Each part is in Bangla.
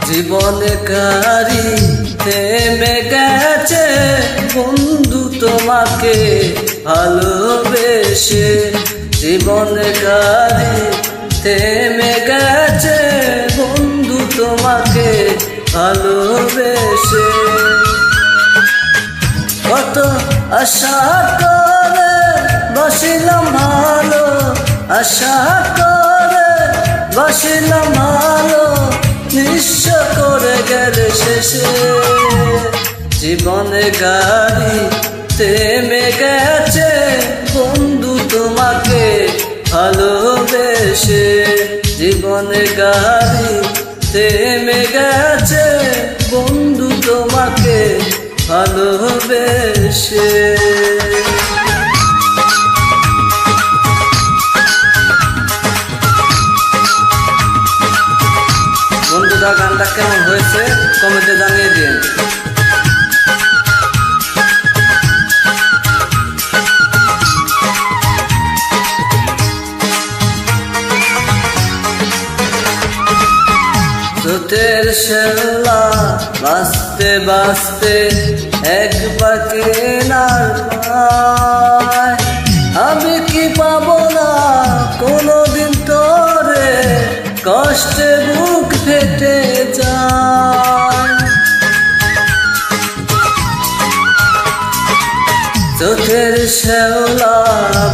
জীবনে কারি থেমে গেছে বন্ধু তোমাকে ভালোবেসে, জীবনে কারি থেমে গেছে বন্ধু তোমাকে ভালোবেসে। কত আশা করে বসিলাম ভালো, আশা করে বসিলাম ভালো, নিঃস্ব করে গেলে শেষে। জীবনে গাড়ি থেমে গেছে বন্ধু তোমাকে ভালোবেসে, জীবনে গাড়ি থেমে গেছে বন্ধু তোমাকে ভালোবেসে। বন্ধুরা, গানটা কেমন হয়েছে কমেন্টে জানিয়ে দিন। স্রোতের শেলা বাঁচতে বাঁচতে একবার কেনার পায়, আমি কি পাবো না কোনোদিন তোরে, কষ্টে বুক ফেটে যায়। চোখের শ্যাওলা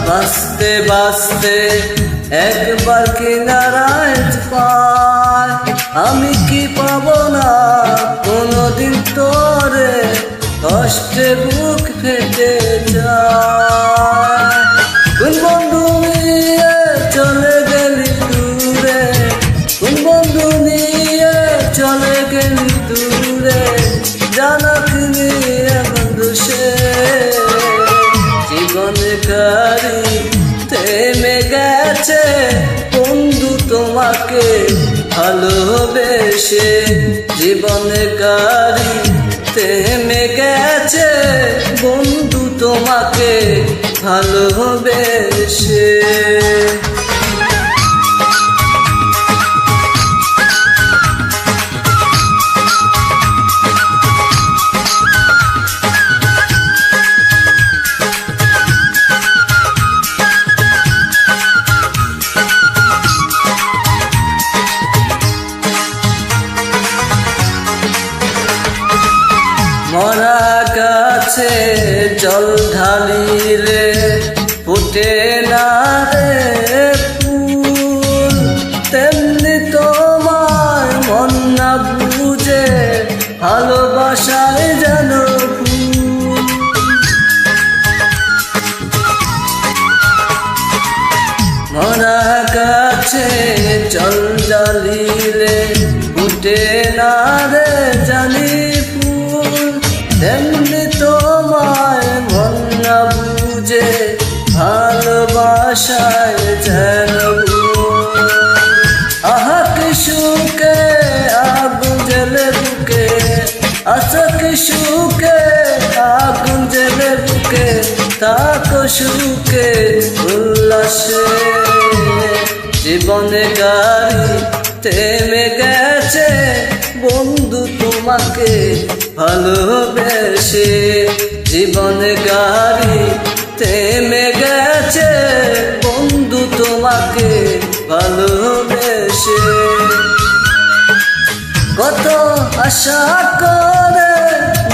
বাঁচতে বাঁচতে একবার কিনারায় পায়, আমি কি পাবো না কোনোদিন তোরে, কষ্টে বুক ফেটে যায়। কোন বন্ধু নিয়ে চলে গেলি দূরে, কোন বন্ধু নিয়ে চলে গেলি দূরে, জানাক নিয়ে বন্ধু সে। জীবনে গাড়ি থেমে গেছে বন্ধু তোমাকে ভালোবেসে, জীবনে গাড়ি থেমে গেছে বন্ধু তোমাকে ভালোবেসে। মরা গাছে জল ঢালিলে ফুটে না রে ফুল, তেমনি তোমার মন না বুঝে ভালোবাসায় যেন ফুল। মরা গাছে জল ঢালিলে ফুটে না রে জানি ফুল, তেমনি তোমায় মন না বুঝে ভালোবাসায় যেন ভুল। আহা কি সুখে আগুন জ্বেলে বুকে, আশা কি সুখে আগুন জ্বেলে বুকে, থাকো সুখে উল্লাসে। জীবনে গাড়ি থেমে গেছে বন্ধু তোমাকে ভালোবেসে, জীবনে গাড়ি থেমে গেছে বন্ধু তোমাকে ভালোবেসে। কত আশা করে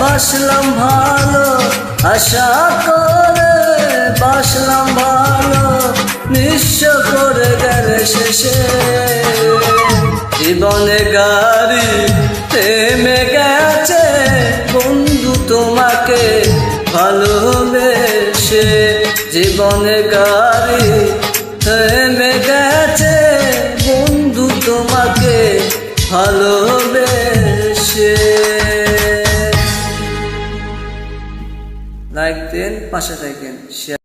বাসলাম ভালো, আশা করে বাসলাম ভালো, নিঃস্ব করে গেলে শেষে। জীবনে গাড়ি থেমে গেছে বন্ধু তোমাকে ভালোবেসে, জীবনে গাড়ি থেমে গেছে বন্ধু তোমাকে ভালোবেসে। লাইক দেন, পাশে থাকেন, শেয়ার